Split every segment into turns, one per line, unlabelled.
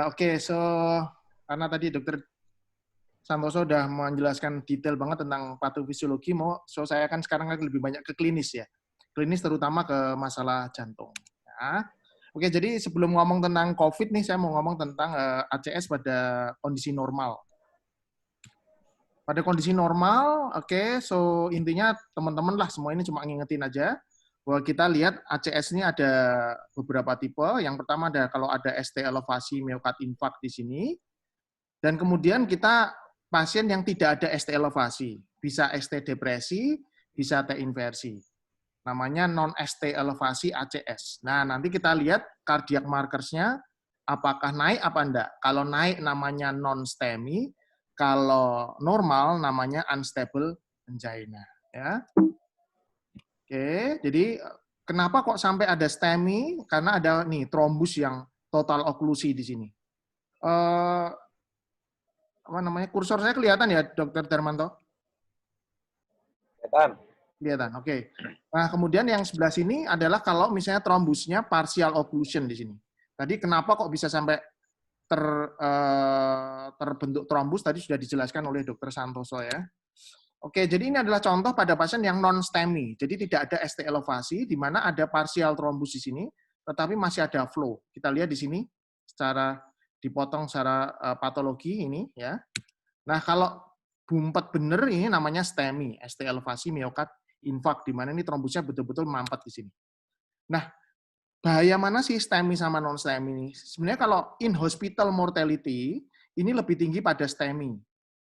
Oke, so karena tadi Dokter Santoso sudah menjelaskan detail banget tentang patofisiologi, so saya akan sekarang lebih banyak ke klinis ya. Klinis terutama ke masalah jantung. Ya. Oke, jadi sebelum ngomong tentang COVID nih, saya mau ngomong tentang ACS pada kondisi normal. Pada kondisi normal, oke, so intinya teman-teman lah semua ini cuma ngingetin aja bahwa kita lihat ACS ini ada beberapa tipe. Yang pertama ada kalau ada ST elevasi miokard infark di sini, dan kemudian kita pasien yang tidak ada ST elevasi, bisa ST depresi, bisa T inversi. Namanya non-ST elevasi ACS. Nah, nanti kita lihat cardiac markersnya apakah naik apa enggak. Kalau naik namanya non-STEMI, kalau normal namanya unstable angina. Ya. Oke, jadi kenapa kok sampai ada STEMI? Karena ada nih trombus yang total oklusi di sini. Apa namanya? Kursor saya kelihatan ya, Dokter Darmanto?
Kelihatan.
Kelihatan, oke. Nah, kemudian yang sebelah sini adalah kalau misalnya trombusnya partial occlusion di sini. Tadi kenapa kok bisa sampai terbentuk trombus, tadi sudah dijelaskan oleh Dokter Santoso ya. Oke, jadi ini adalah contoh pada pasien yang non-STEMI. Jadi tidak ada ST elevasi, di mana ada partial trombus di sini, tetapi masih ada flow. Kita lihat di sini, secara dipotong secara patologi ini ya. Nah, kalau bumpet bener ini namanya STEMI, ST elevasi miokard infark, di mana ini trombusnya betul-betul mampet di sini. Nah, bahaya mana sih STEMI sama non-STEMI ini? Sebenarnya kalau in hospital mortality, ini lebih tinggi pada STEMI.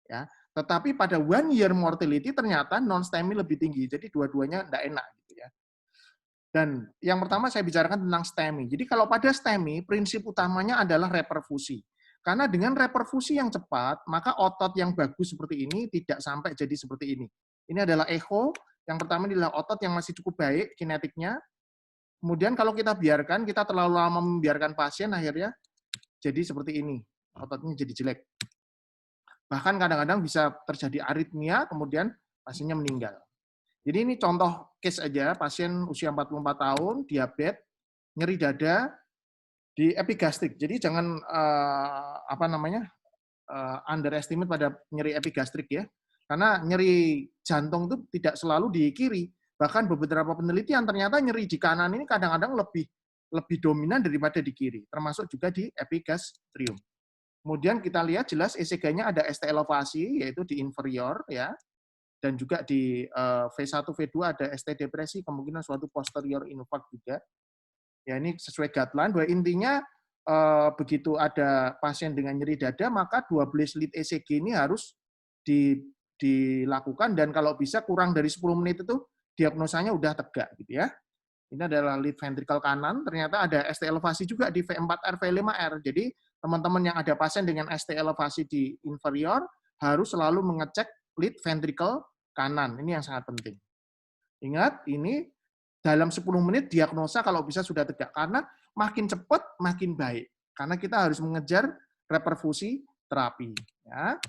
Ya. Tetapi pada 1 year mortality ternyata non-STEMI lebih tinggi. Jadi dua-duanya tidak enak. Gitu ya. Dan yang pertama saya bicarakan tentang STEMI. Jadi kalau pada STEMI, prinsip utamanya adalah reperfusi. Karena dengan reperfusi yang cepat, maka otot yang bagus seperti ini tidak sampai jadi seperti ini. Ini adalah echo. Yang pertama adalah otot yang masih cukup baik kinetiknya. Kemudian kalau kita biarkan, kita terlalu lama membiarkan pasien, akhirnya jadi seperti ini. Ototnya jadi jelek. Bahkan kadang-kadang bisa terjadi aritmia, kemudian pasiennya meninggal. Jadi ini contoh case aja, pasien usia 44 tahun, diabetes, nyeri dada, di epigastrik. Jadi jangan underestimate pada nyeri epigastrik ya. Karena nyeri jantung itu tidak selalu di kiri. Bahkan beberapa penelitian ternyata nyeri di kanan ini kadang-kadang lebih dominan daripada di kiri, termasuk juga di epigastrium. Kemudian kita lihat jelas ECG-nya ada ST elevasi, yaitu di inferior ya, dan juga di V1, V2 ada ST depresi, kemungkinan suatu posterior infarct juga. Ya ini sesuai guideline, bahwa intinya begitu ada pasien dengan nyeri dada, maka 12 lead ECG ini harus dilakukan, dan kalau bisa kurang dari 10 menit itu diagnosanya udah tegak gitu ya. Ini adalah lead ventricle kanan, ternyata ada ST elevasi juga di V4R, V5R. Jadi teman-teman yang ada pasien dengan ST elevasi di inferior harus selalu mengecek lead ventricle kanan. Ini yang sangat penting. Ingat, ini dalam 10 menit diagnosa kalau bisa sudah tegak. Karena makin cepat, makin baik. Karena kita harus mengejar reperfusi terapi. Ya.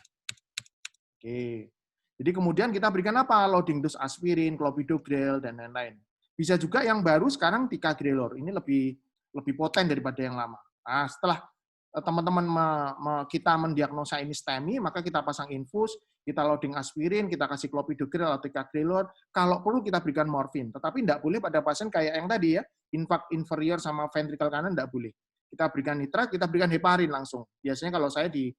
Oke. Jadi kemudian kita berikan apa? Loading dose aspirin, clopidogrel, dan lain-lain. Bisa juga yang baru sekarang ticagrelor. Ini lebih poten daripada yang lama. Nah, setelah teman-teman kita mendiagnosa ini STEMI, maka kita pasang infus, kita loading aspirin, kita kasih clopidogrel atau ticagrelor. Kalau perlu kita berikan morfin. Tetapi tidak boleh pada pasien kayak yang tadi ya, infark inferior sama ventricle kanan tidak boleh. Kita berikan nitrat, kita berikan heparin langsung. Biasanya kalau saya di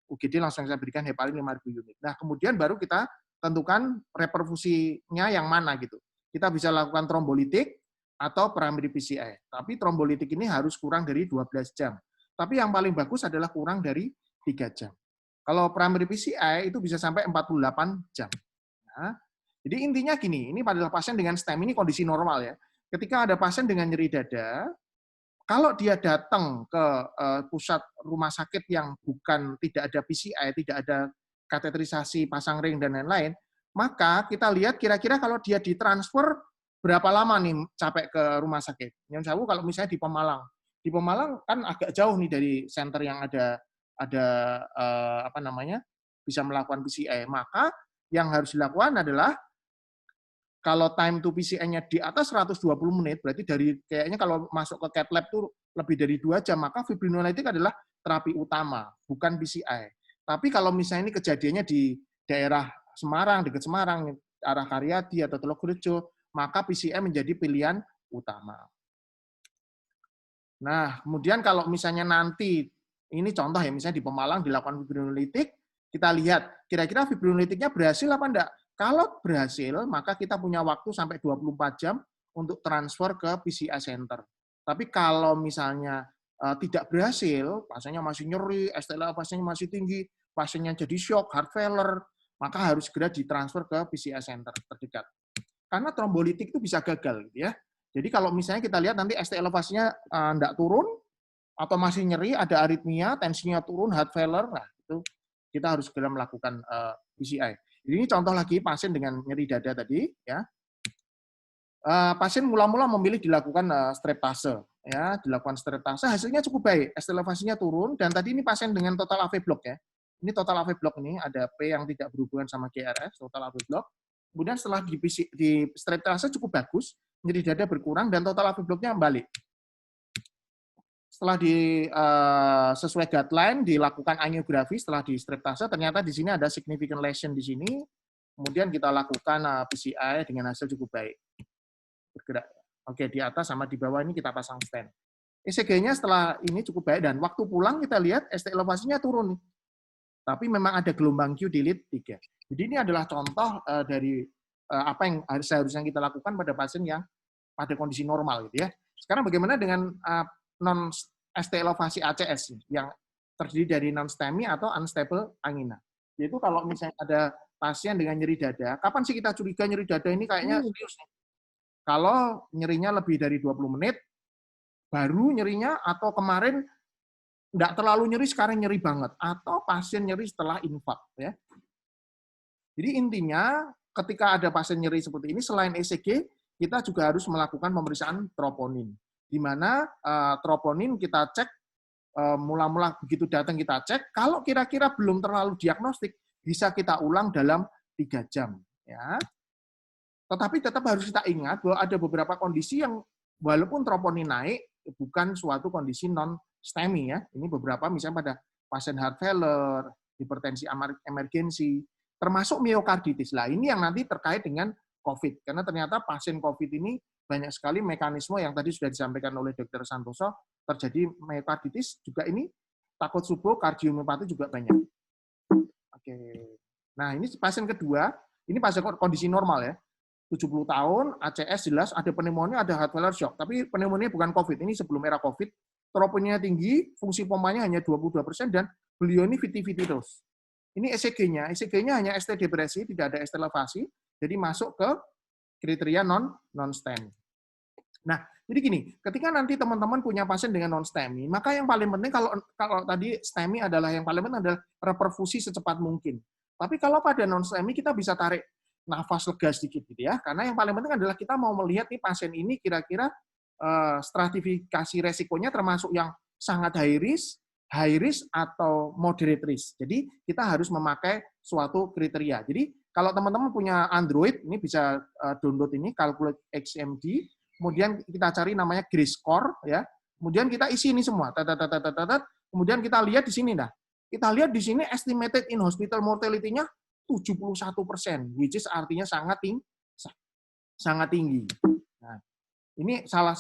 UGD langsung saya berikan heparin 5.000 unit. Nah, kemudian baru kita tentukan reperfusinya yang mana gitu. Kita bisa lakukan trombolitik atau primary PCI. Tapi trombolitik ini harus kurang dari 12 jam. Tapi yang paling bagus adalah kurang dari 3 jam. Kalau primary PCI itu bisa sampai 48 jam. Nah, jadi intinya gini, ini adalah pasien dengan STEMI, ini kondisi normal ya. Ketika ada pasien dengan nyeri dada, kalau dia datang ke pusat rumah sakit yang tidak ada PCI, tidak ada kateterisasi, pasang ring, dan lain-lain, maka kita lihat kira-kira kalau dia ditransfer berapa lama nih sampai ke rumah sakit. Yang jauh kalau misalnya di Pemalang. Di Pemalang kan agak jauh nih dari center yang ada bisa melakukan PCI. Maka yang harus dilakukan adalah kalau time to PCI-nya di atas 120 menit, berarti kayaknya kalau masuk ke cath lab itu lebih dari 2 jam, maka fibrinolitik adalah terapi utama, bukan PCI. Tapi kalau misalnya ini kejadiannya di daerah Semarang, dekat Semarang, arah Karyadi atau Telogrejo, maka PCI menjadi pilihan utama. Nah, kemudian kalau misalnya nanti, ini contoh ya, misalnya di Pemalang dilakukan fibrinolitik, kita lihat kira-kira fibrinolitiknya berhasil apa enggak. Kalau berhasil, maka kita punya waktu sampai 24 jam untuk transfer ke PCI center. Tapi kalau misalnya tidak berhasil, pasiennya masih nyeri, STL pasiennya masih tinggi, pasiennya jadi shock, heart failure, maka harus segera ditransfer ke PCI center terdekat. Karena trombolitik itu bisa gagal, gitu ya. Jadi kalau misalnya kita lihat nanti ST elevasinya enggak turun, atau masih nyeri, ada aritmia, tensinya turun, heart failure, nah itu kita harus segera melakukan PCI. Jadi ini contoh lagi pasien dengan nyeri dada tadi, ya. Pasien mula-mula memilih dilakukan streptase, ya, dilakukan streptase, hasilnya cukup baik, ST elevasinya turun, dan tadi ini pasien dengan total AV block ya. Ini total AV block ini, ada P yang tidak berhubungan sama GRS, total AV block. Kemudian setelah di streptase cukup bagus, nyeri dada berkurang, dan total AV block-nya balik. Setelah sesuai guideline, dilakukan angiografi setelah di streptase, ternyata di sini ada significant lesion di sini, kemudian kita lakukan PCI dengan hasil cukup baik. Bergerak. Oke, di atas sama di bawah ini kita pasang stent. ECG-nya setelah ini cukup baik, dan waktu pulang kita lihat ST elevasinya turun. Tapi memang ada gelombang Q di lead 3. Jadi ini adalah contoh dari apa yang seharusnya kita lakukan pada pasien yang pada kondisi normal, gitu ya. Sekarang bagaimana dengan non ST elevasi ACS yang terdiri dari non STEMI atau unstable angina? Yaitu kalau misalnya ada pasien dengan nyeri dada, kapan sih kita curiga nyeri dada ini kayaknya serius nih? Kalau nyerinya lebih dari 20 menit, baru nyerinya, atau kemarin nggak terlalu nyeri, sekarang nyeri banget, atau pasien nyeri setelah infak, ya. Jadi intinya ketika ada pasien nyeri seperti ini, selain ECG, kita juga harus melakukan pemeriksaan troponin, di mana troponin kita cek mula-mula begitu datang kita cek, kalau kira-kira belum terlalu diagnostik, bisa kita ulang dalam 3 jam, ya. Tetapi tetap harus kita ingat bahwa ada beberapa kondisi yang walaupun troponin naik, bukan suatu kondisi non-STEMI, ya. Ini beberapa misalnya pada pasien heart failure, hipertensi emergensi, termasuk miokarditis. Lah ini yang nanti terkait dengan COVID. Karena ternyata pasien COVID ini banyak sekali mekanisme yang tadi sudah disampaikan oleh Dr. Santoso, terjadi miokarditis juga ini, takut subuh, kardiomiopati juga banyak. Oke. Nah ini pasien kedua, ini pasien kondisi normal ya. 70 tahun, ACS jelas, ada pneumonia, ada heart failure shock. Tapi pneumonia bukan COVID, ini sebelum era COVID. Troponina tinggi, fungsi pompanya hanya 22%, dan beliau ini VT-VT terus. Ini ECG-nya. ECG-nya hanya ST depresi, tidak ada ST elevasi, jadi masuk ke kriteria non-STEMI. Nah, jadi gini, ketika nanti teman-teman punya pasien dengan non-STEMI, maka yang paling penting, kalau tadi STEMI adalah yang paling penting adalah reperfusi secepat mungkin. Tapi kalau pada non-STEMI, kita bisa tarik nafas lega sedikit gitu ya, karena yang paling penting adalah kita mau melihat nih pasien ini kira-kira stratifikasi resikonya termasuk yang sangat high risk atau moderate risk. Jadi kita harus memakai suatu kriteria. Jadi kalau teman-teman punya Android, ini bisa download ini Calculate XMD, kemudian kita cari namanya GRACE score ya. Kemudian kita isi ini semua. Kemudian kita lihat di sini nah. Kita lihat di sini estimated in hospital mortality-nya 71%, which is artinya sangat tinggi. Nah, ini salah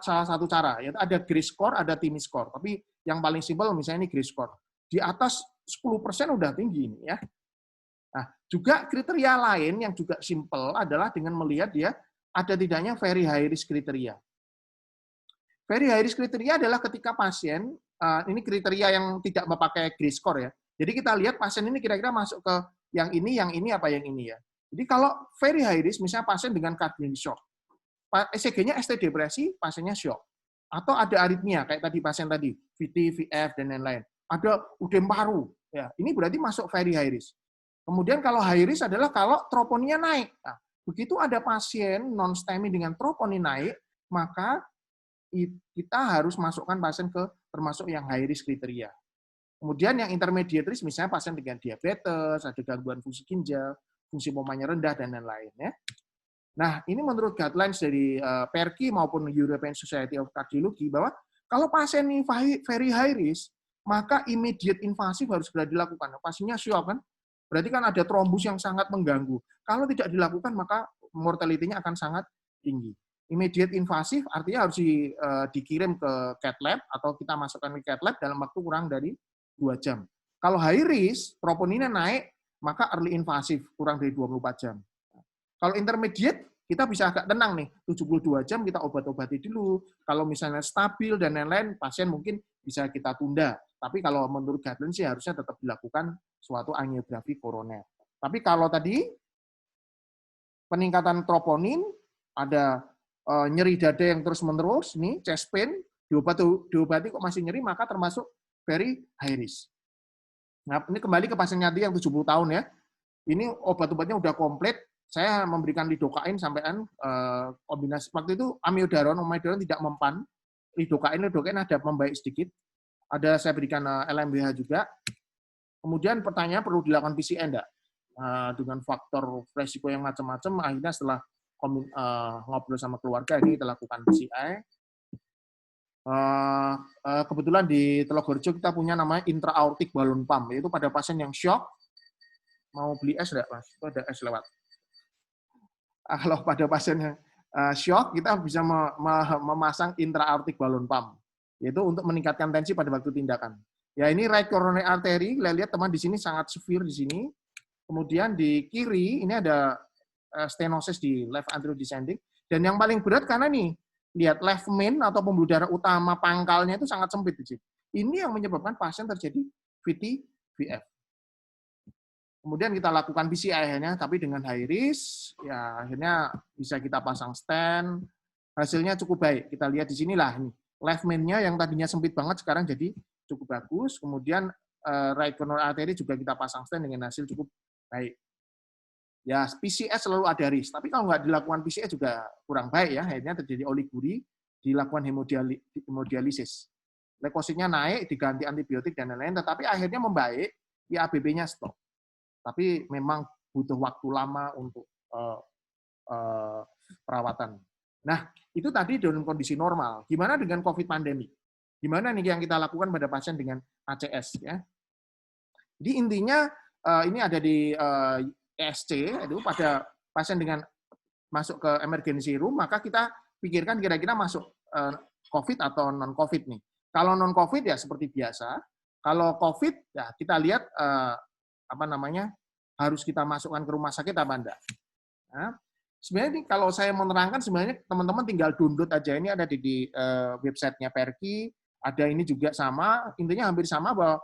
satu cara, yaitu ada GRACE score, ada TIMI score. Tapi yang paling simpel misalnya ini GRACE score. Di atas 10% udah tinggi ini ya. Nah, juga kriteria lain yang juga simpel adalah dengan melihat dia ada tidaknya very high risk kriteria. Very high risk kriteria adalah ketika pasien, ini kriteria yang tidak memakai GRACE score ya. Jadi kita lihat pasien ini kira-kira masuk ke yang ini, apa yang ini ya. Jadi kalau very high risk, misalnya pasien dengan cardiac shock, ECG-nya ST depresi, pasiennya shock. Atau ada aritmia, kayak tadi pasien tadi, VT, VF, dan lain-lain. Ada udem paru. Ya, ini berarti masuk very high risk. Kemudian kalau high risk adalah kalau troponina naik. Nah, begitu ada pasien non-STEMI dengan troponin naik, maka kita harus masukkan pasien ke termasuk yang high risk kriteria. Kemudian yang intermediate risk, misalnya pasien dengan diabetes, ada gangguan fungsi ginjal, fungsi pompanya rendah, dan lain-lain. Ya. Nah, ini menurut guidelines dari PERCI maupun European Society of Cardiology, bahwa kalau pasien ini very high risk, maka immediate invasif harus segera dilakukan. Pasiennya syok kan? Berarti kan ada trombus yang sangat mengganggu. Kalau tidak dilakukan, maka mortality-nya akan sangat tinggi. Immediate invasif artinya harus dikirim ke cath lab atau kita masukkan ke cath lab dalam waktu kurang dari 2 jam. Kalau high risk, troponinnya naik, maka early invasif kurang dari 24 jam. Kalau intermediate, kita bisa agak tenang nih, 72 jam kita obat-obati dulu. Kalau misalnya stabil dan lain-lain, pasien mungkin bisa kita tunda. Tapi kalau menurut guidelines sih harusnya tetap dilakukan suatu angiografi koroner. Tapi kalau tadi peningkatan troponin, ada nyeri dada yang terus-menerus, nih chest pain, diobati kok masih nyeri, maka termasuk very high risk. Nah, ini kembali ke pasien nyati yang 70 tahun ya. Ini obat-obatnya udah komplit. Saya memberikan lidocain sampean kombinasi. Waktu itu amiodaron tidak mempan. Lidocain ada membaik sedikit. Ada saya berikan LMBH juga. Kemudian pertanyaan perlu dilakukan PCI enggak? Dengan faktor resiko yang macam-macam, akhirnya setelah ngobrol sama keluarga ini kita lakukan PCI. Kebetulan di Telogorjo kita punya namanya intra-aortic balloon pump, yaitu pada pasien yang shock. Mau beli es enggak, Mas? Itu ada es lewat. Kalau pada pasien yang shock, kita bisa memasang intra-aortic balloon pump, yaitu untuk meningkatkan tensi pada waktu tindakan. Ya, ini right coronary artery, kita lihat teman di sini sangat severe di sini. Kemudian di kiri, ini ada stenosis di left anterior descending. Dan yang paling berat karena nih, lihat left main atau pembuluh darah utama pangkalnya itu sangat sempit di sini. Ini yang menyebabkan pasien terjadi VT-VF. Kemudian kita lakukan PCI akhirnya, tapi dengan high risk, ya akhirnya bisa kita pasang stent. Hasilnya cukup baik. Kita lihat di sinilah, ini left main-nya yang tadinya sempit banget sekarang jadi cukup bagus. Kemudian right coronary artery juga kita pasang stent dengan hasil cukup baik. Ya, PCS selalu ada risk, tapi kalau nggak dilakukan PCS juga kurang baik ya. Akhirnya terjadi oliguria, dilakukan hemodialisis. Leukositnya naik, diganti antibiotik dan lain-lain, tetapi akhirnya membaik, ya ABB-nya stop. Tapi memang butuh waktu lama untuk perawatan. Nah, itu tadi dalam kondisi normal. Gimana dengan COVID pandemi? Gimana nih yang kita lakukan pada pasien dengan ACS? Ya? Jadi intinya ini ada di ESC, itu pada pasien dengan masuk ke emergency room, maka kita pikirkan kira-kira masuk COVID atau non-COVID nih. Kalau non-COVID ya seperti biasa. Kalau COVID ya kita lihat harus kita masukkan ke rumah sakit apa enggak. Nah, sebenarnya ini kalau saya menerangkan sebenarnya teman-teman tinggal download aja, ini ada di websitenya Perki, ada ini juga sama, intinya hampir sama bahwa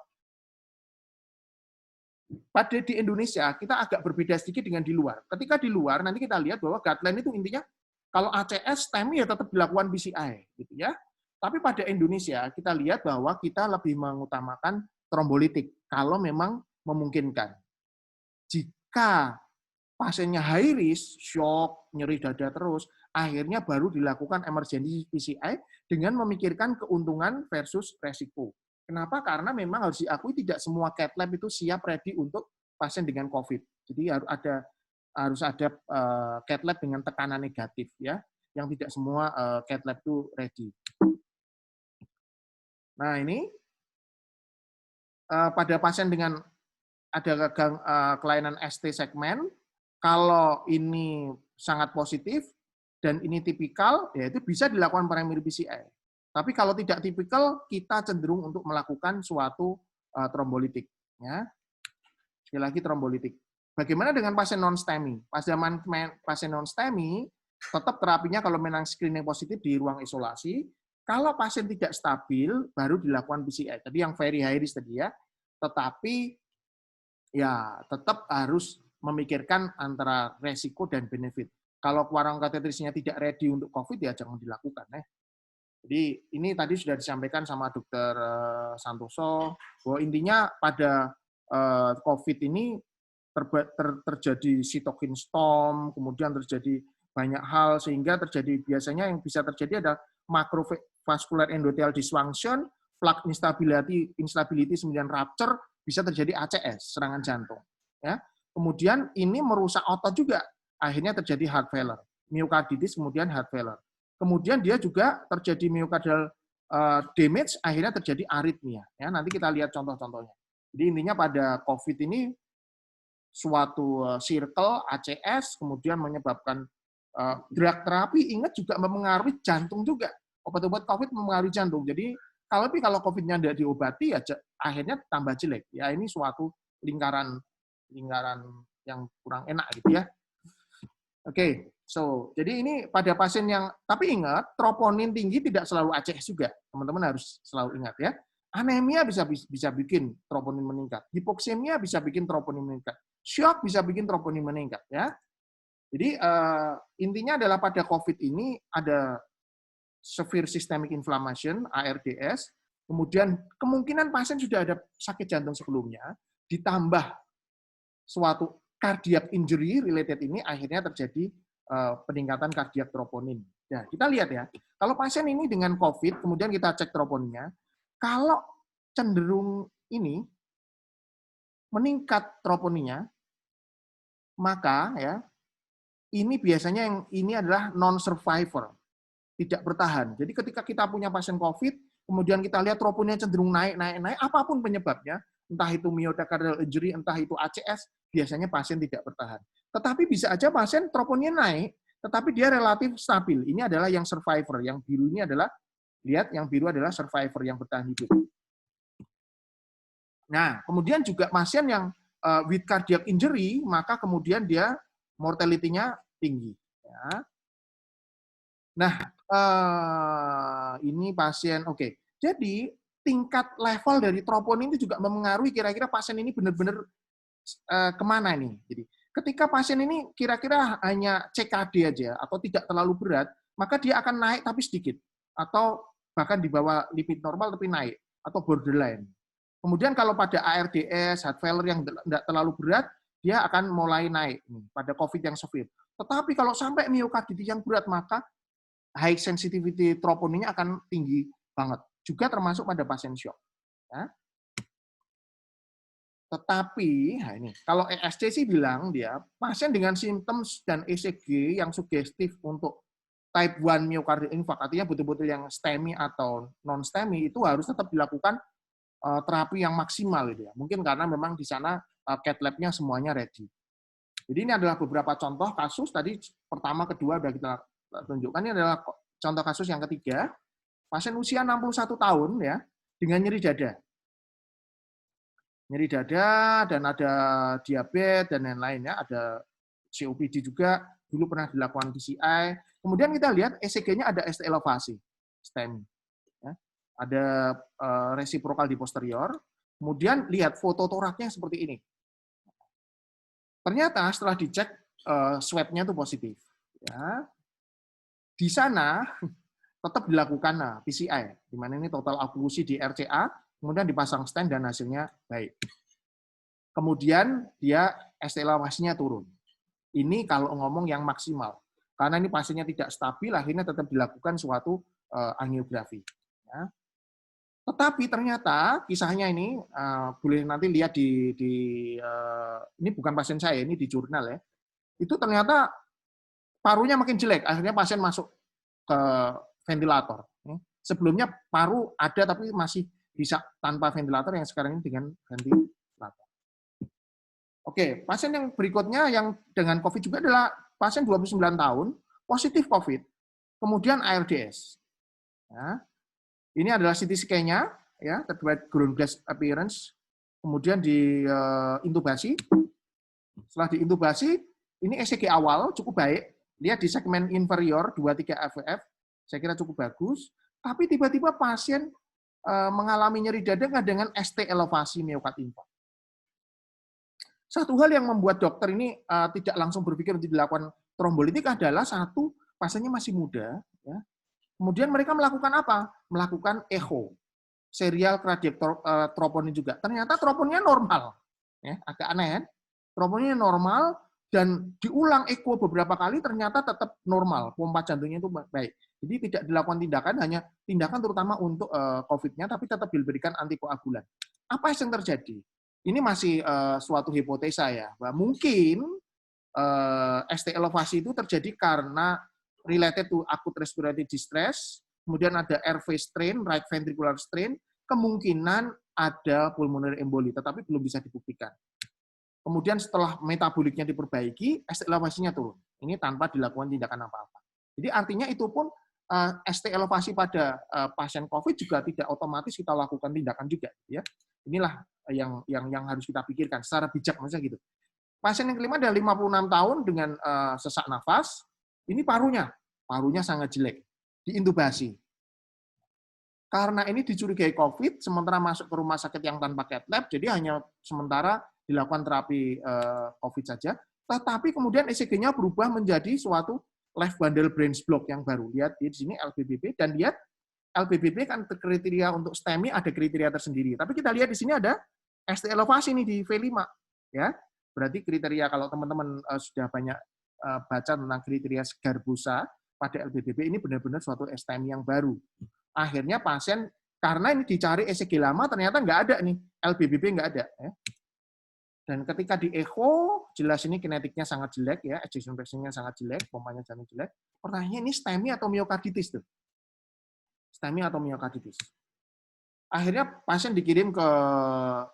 pada di Indonesia kita agak berbeda sedikit dengan di luar. Ketika di luar nanti kita lihat bahwa guideline itu intinya kalau ACS STEMI ya tetap dilakukan PCI gitu ya. Tapi pada Indonesia kita lihat bahwa kita lebih mengutamakan trombolitik kalau memang memungkinkan. Jika pasiennya high risk, shock, nyeri dada terus, akhirnya baru dilakukan emergency PCI dengan memikirkan keuntungan versus resiko. Kenapa? Karena memang harus diakui tidak semua cath lab itu siap ready untuk pasien dengan COVID. Jadi harus ada cath lab dengan tekanan negatif ya, yang tidak semua cath lab itu ready. Nah ini pada pasien dengan ada kelainan ST segmen, kalau ini sangat positif dan ini tipikal, ya itu bisa dilakukan primary PCI. Tapi kalau tidak tipikal, kita cenderung untuk melakukan suatu trombolitik. Ya. Sekali lagi trombolitik. Bagaimana dengan pasien non-STEMI? Pasien non-STEMI, tetap terapinya kalau memang screening positif di ruang isolasi. Kalau pasien tidak stabil, baru dilakukan PCI. Tadi yang very high risk tadi ya. Tetapi ya tetap harus memikirkan antara resiko dan benefit. Kalau warung katetrisnya tidak ready untuk COVID, ya jangan dilakukan. Jadi ini tadi sudah disampaikan sama Dr. Santoso, bahwa intinya pada COVID ini terjadi cytokine storm, kemudian terjadi banyak hal, sehingga terjadi biasanya yang bisa terjadi ada macrovascular endothelial dysfunction, plaque instability 9 rupture, bisa terjadi ACS, serangan jantung. Ya. Kemudian ini merusak otot juga, akhirnya terjadi heart failure, myocarditis, kemudian heart failure. Kemudian dia juga terjadi myocardial damage, akhirnya terjadi aritmia. Ya, nanti kita lihat contoh-contohnya. Jadi intinya pada COVID ini suatu circle ACS kemudian menyebabkan drug terapi, ingat juga mempengaruhi jantung juga. Obat-obat COVID mempengaruhi jantung. Jadi kalau COVID-nya tidak diobati, ya akhirnya tambah jelek. Ya ini suatu lingkaran yang kurang enak gitu ya. Oke, jadi ini pada pasien yang, tapi ingat, troponin tinggi tidak selalu ACS juga. Teman-teman harus selalu ingat ya. Anemia bisa bikin troponin meningkat. Hipoksemia bisa bikin troponin meningkat. Shock bisa bikin troponin meningkat ya. Jadi intinya adalah pada COVID ini ada severe systemic inflammation (ARDS), kemudian kemungkinan pasien sudah ada sakit jantung sebelumnya, ditambah suatu cardiac injury related ini, akhirnya terjadi peningkatan cardiac troponin. Nah, kita lihat ya, kalau pasien ini dengan COVID, kemudian kita cek troponinnya, kalau cenderung ini meningkat troponinnya, maka ya ini biasanya yang ini adalah non-survivor, tidak bertahan. Jadi ketika kita punya pasien COVID, kemudian kita lihat troponinnya cenderung naik, apapun penyebabnya, entah itu myocardial injury, entah itu ACS, biasanya pasien tidak bertahan. Tetapi bisa aja pasien troponinnya naik, tetapi dia relatif stabil. Ini adalah yang survivor, yang biru ini adalah, lihat, yang biru adalah survivor yang bertahan hidup. Nah, kemudian juga pasien yang with cardiac injury, maka kemudian dia mortality-nya tinggi. Ya. Nah, ini pasien, oke. Jadi, tingkat level dari troponin itu juga mempengaruhi kira-kira pasien ini benar-benar kemana nih. Jadi, ketika pasien ini kira-kira hanya CKD aja atau tidak terlalu berat, maka dia akan naik tapi sedikit. Atau bahkan di bawah lipid normal tapi naik. Atau borderline. Kemudian kalau pada ARDS, heart failure yang tidak terlalu berat, dia akan mulai naik pada COVID yang severe. Tetapi kalau sampai myokarditis yang berat, maka high sensitivity troponinnya akan tinggi banget. Juga termasuk pada pasien shock. Ya. Tetapi, nah ini, kalau ESC sih bilang dia, pasien dengan simptom dan ECG yang sugestif untuk type 1 myocardial infarct, artinya betul-betul yang STEMI atau non-STEMI, itu harus tetap dilakukan terapi yang maksimal gitu ya. Mungkin karena memang di sana cath lab-nya semuanya ready. Jadi ini adalah beberapa contoh kasus, tadi pertama, kedua sudah kita tunjukkan. Ini adalah contoh kasus yang ketiga, pasien usia 61 tahun ya, dengan nyeri dada. Nyeri dada dan ada diabetes dan lain-lain ya, ada COPD juga, dulu pernah dilakukan PCI. Kemudian kita lihat ECG-nya ada ST elevasi, STEMI. Ya. Ada resiprokal di posterior. Kemudian lihat foto toraknya seperti ini. Ternyata setelah dicek swab-nya itu positif. Ya. Di sana tetap dilakukan PCI, di mana ini total oklusi di RCA, kemudian dipasang stent dan hasilnya baik. Kemudian dia ST elevasinya turun. Ini kalau ngomong yang maksimal. Karena ini pasiennya tidak stabil, akhirnya tetap dilakukan suatu angiografi. Ya. Tetapi ternyata kisahnya ini boleh nanti lihat ini bukan pasien saya, ini di jurnal ya. Itu ternyata parunya makin jelek, akhirnya pasien masuk ke ventilator. Sebelumnya paru ada tapi masih bisa tanpa ventilator, yang sekarang ini dengan ventilator. Oke, pasien yang berikutnya yang dengan COVID juga adalah pasien 29 tahun, positif COVID, kemudian ARDS. Ya. Ini adalah CT scan-nya, ya, terkait ground glass appearance, kemudian diintubasi. Setelah diintubasi, ini ECG awal cukup baik, lihat di segmen inferior 23 FVF, saya kira cukup bagus. Tapi tiba-tiba pasien mengalami nyeri dada dengan ST elevasi myokard infarct. Satu hal yang membuat dokter ini tidak langsung berpikir untuk dilakukan trombolitik adalah satu, pasiennya masih muda, ya. Kemudian mereka melakukan apa? Melakukan echo, serial cardiac troponin juga. Ternyata troponinnya normal, ya, agak aneh kan? Troponinnya normal dan diulang echo beberapa kali ternyata tetap normal, pompa jantungnya itu baik. Jadi tidak dilakukan tindakan, hanya tindakan terutama untuk COVID-nya, tapi tetap diberikan antikoagulan. Apa yang terjadi? Ini masih suatu hipotesa ya, bahwa mungkin ST elevasi itu terjadi karena related to acute respiratory distress, kemudian ada RV strain, right ventricular strain, kemungkinan ada pulmonary emboli, tetapi belum bisa dibuktikan. Kemudian setelah metaboliknya diperbaiki, ST elevasinya turun. Ini tanpa dilakukan tindakan apa-apa. Jadi artinya itu pun ST elevasi pada pasien COVID juga tidak otomatis kita lakukan tindakan juga. Ya. Inilah yang harus kita pikirkan secara bijak, maksudnya gitu. Pasien yang kelima ada 56 tahun dengan sesak nafas, ini parunya sangat jelek, diintubasi. Karena ini dicurigai COVID, sementara masuk ke rumah sakit yang tanpa cath lab, jadi hanya sementara dilakukan terapi COVID saja, tetapi kemudian ECG-nya berubah menjadi suatu left bundle branch block yang baru. Lihat di sini LBBB, dan lihat LBBB kan kriteria untuk STEMI ada kriteria tersendiri. Tapi kita lihat di sini ada ST elevasi nih di V5. Ya, berarti kriteria kalau teman-teman sudah banyak baca tentang kriteria segar busa pada LBBB, ini benar-benar suatu STEMI yang baru. Akhirnya pasien, karena ini dicari ECG lama, ternyata nggak ada nih, LBBB nggak ada. Ya. Dan ketika di echo, jelas ini kinetiknya sangat jelek, ya, ejection fraction-nya sangat jelek, pompanya jalan jelek. Pertanyaannya ini STEMI atau myokarditis tuh? STEMI atau myokarditis. Akhirnya pasien dikirim ke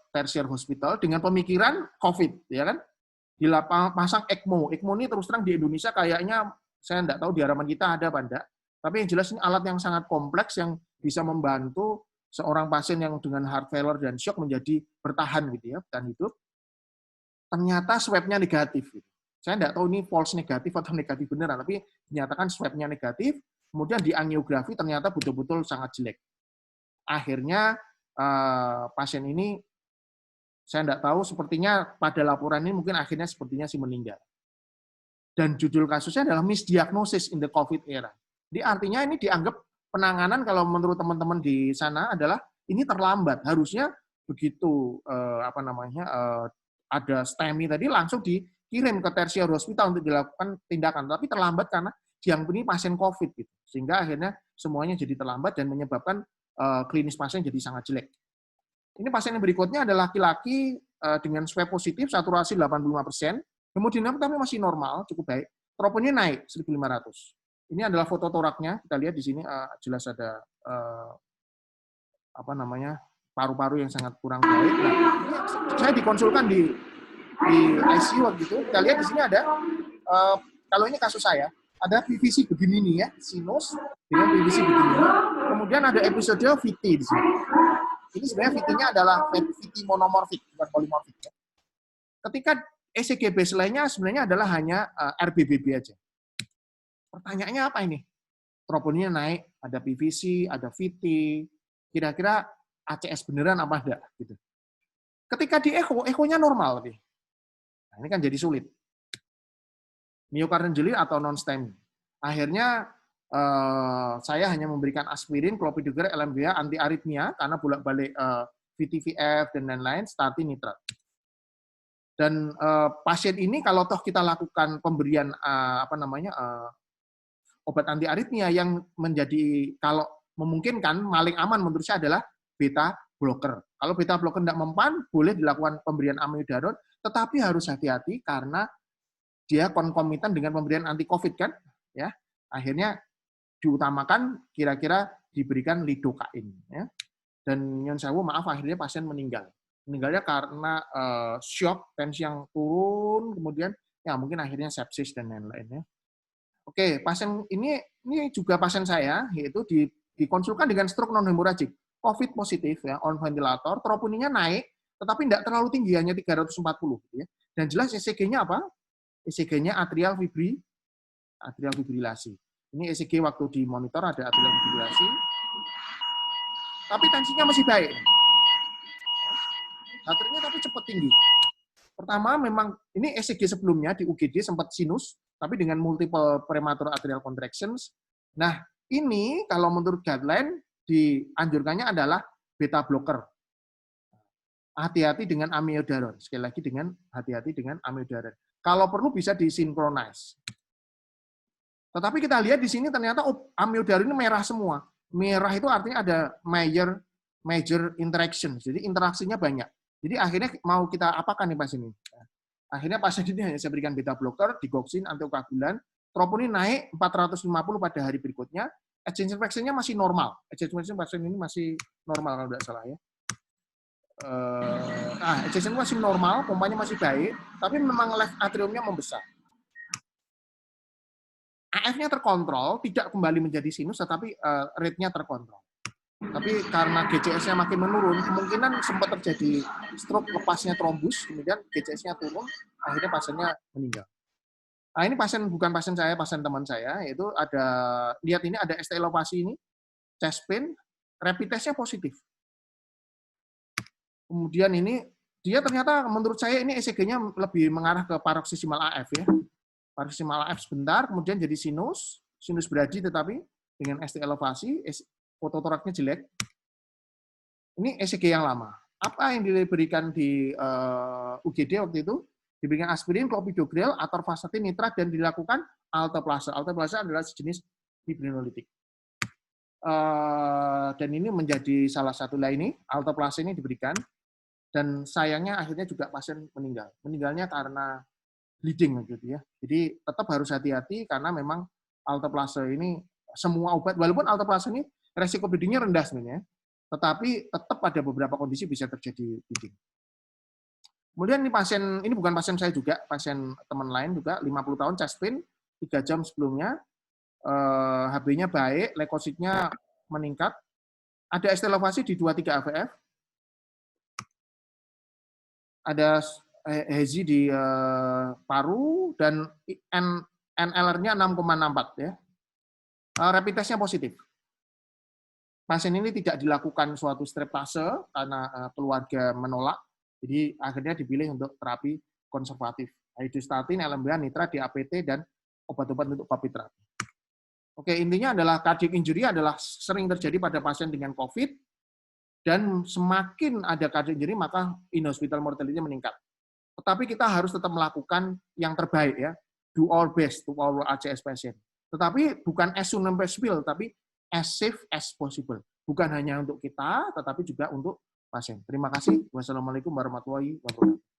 tertiary hospital dengan pemikiran COVID, ya kan? Pasang ECMO. ECMO ini terus terang di Indonesia kayaknya, saya nggak tahu di harapan kita ada apa enggak. Tapi yang jelas ini alat yang sangat kompleks yang bisa membantu seorang pasien yang dengan heart failure dan shock menjadi bertahan gitu ya, bertahan hidup. Ternyata swab-nya negatif. Gitu. Saya nggak tahu ini false negatif atau negatif beneran, tapi dinyatakan swab-nya negatif, kemudian di angiografi ternyata betul-betul sangat jelek. Akhirnya pasien ini, saya nggak tahu, sepertinya pada laporan ini mungkin akhirnya sepertinya sih meninggal. Dan judul kasusnya adalah misdiagnosis in the COVID era. Jadi artinya ini dianggap penanganan kalau menurut teman-teman di sana adalah ini terlambat. Harusnya begitu ada STEMI tadi langsung dikirim ke tertiary hospital untuk dilakukan tindakan, tapi terlambat karena yang ini pasien COVID gitu. Sehingga akhirnya semuanya jadi terlambat dan menyebabkan klinis pasien jadi sangat jelek. Ini pasien yang berikutnya adalah laki-laki dengan swab positif, saturasi 85%, hemodinamik tapi masih normal, cukup baik. Troponina naik 1.500. Ini adalah foto toraknya, kita lihat di sini jelas ada paru-paru yang sangat kurang baik. Nah, saya dikonsulkan di ICU gitu. Kita lihat di sini ada kalau ini kasus saya, ada PVC begini nih ya, sinus dengan PVC begini. Kemudian ada episode VT di sini. Ini sebenarnya VT-nya adalah VT monomorfik, bukan polimorfik. Ya. Ketika ECG baseline-nya sebenarnya adalah hanya RBBB aja. Pertanyaannya apa ini? Troponina naik, ada PVC, ada VT, kira-kira ACS beneran apa enggak? Gitu. Ketika di echo-nya normal. Nah, ini kan jadi sulit. Myocardial injury atau non-STEMI. Akhirnya saya hanya memberikan aspirin, clopidogrel, LMBA, anti aritmia karena bolak-balik VTVF dan lain-lain, statin, nitrat. Dan pasien ini kalau toh kita lakukan pemberian obat anti aritmia yang menjadi kalau memungkinkan paling aman menurut saya adalah beta blocker. Kalau beta blocker tidak mempan, boleh dilakukan pemberian amiodaron, tetapi harus hati-hati karena dia konkomitan dengan pemberian anti COVID kan, ya. Akhirnya diutamakan kira-kira diberikan lidocaine, ya. Dan nyon sewu maaf akhirnya pasien meninggal. Meninggalnya karena shock, tensi yang turun, kemudian ya mungkin akhirnya sepsis dan lain-lain ya. Oke, pasien ini juga pasien saya, yaitu dikonsulkan dengan stroke non-hemorrhagic, COVID positif ya, on ventilator, troponina naik, tetapi tidak terlalu tinggi, hanya 340. Ya. Dan jelas ECG-nya apa? ECG-nya atrial fibrilasi. Ini ECG waktu di monitor ada atrial fibrilasi, tapi tensinya masih baik. Baterainya tapi cepat tinggi. Pertama memang ini ECG sebelumnya di UGD sempat sinus, tapi dengan multiple premature atrial contractions. Nah, ini kalau menurut guideline dianjurkannya adalah beta blocker. Hati-hati dengan amiodaron. Sekali lagi dengan hati-hati dengan amiodaron. Kalau perlu bisa disinkronize. Tetapi kita lihat di sini ternyata amiodaron ini merah semua. Merah itu artinya ada major interaction. Jadi interaksinya banyak. Jadi akhirnya mau kita apakan nih pasien ini? Akhirnya pasien ini hanya saya berikan beta blocker, digoxin, antikoagulan, troponin naik 450 pada hari berikutnya, Ejection fraction-nya masih normal. Ejection fraction ini masih normal kalau tidak salah ya. Ejection masih normal, pompanya masih baik, tapi memang left atriumnya membesar. AF-nya terkontrol, tidak kembali menjadi sinus, tetapi rate-nya terkontrol. Tapi karena GCS-nya makin menurun, kemungkinan sempat terjadi stroke lepasnya trombus, kemudian GCS-nya turun, akhirnya pasiennya meninggal. Nah, ini bukan pasien saya, pasien teman saya, yaitu ada, lihat ini ada ST elevasi ini, chest pain, rapid test-nya positif. Kemudian ini, dia ternyata menurut saya ini ECG-nya lebih mengarah ke paroxysmal AF ya. Paroxysmal AF sebentar, kemudian jadi sinus brady tetapi dengan ST elevasi, foto toraknya jelek. Ini ECG yang lama. Apa yang diberikan di UGD waktu itu? Diberikan aspirin, clopidogrel, atorvastatin, nitrat, dan dilakukan alteplase. Alteplase adalah sejenis fibrinolitik. Dan ini menjadi salah satu ini, alteplase ini diberikan, dan sayangnya akhirnya juga pasien meninggal. Meninggalnya karena bleeding gitu ya. Jadi tetap harus hati-hati karena memang alteplase ini semua obat, walaupun alteplase ini resiko bleedingnya rendah sebenarnya, tetapi tetap ada beberapa kondisi bisa terjadi bleeding. Kemudian ini bukan pasien saya juga, pasien teman lain juga, 50 tahun, chest pain, 3 jam sebelumnya, HB-nya baik, leukositnya meningkat, ada ST elevasi di 23 AVF, ada Hezi di paru, dan NLR-nya 6,64 ya. Rapid test-nya positif. Pasien ini tidak dilakukan suatu streptase karena keluarga menolak, jadi akhirnya dipilih untuk terapi konservatif. Aidiostatin, LMBA, nitrat, DAPT, dan obat-obat untuk COVID terapi. Oke, intinya adalah cardiac injury adalah sering terjadi pada pasien dengan COVID, dan semakin ada cardiac injury, maka in-hospital mortality meningkat. Tetapi kita harus tetap melakukan yang terbaik ya, do our best to our ACS patient. Tetapi bukan as soon as possible, tapi as safe as possible. Bukan hanya untuk kita, tetapi juga untuk pasien. Terima kasih. Wassalamualaikum warahmatullahi wabarakatuh.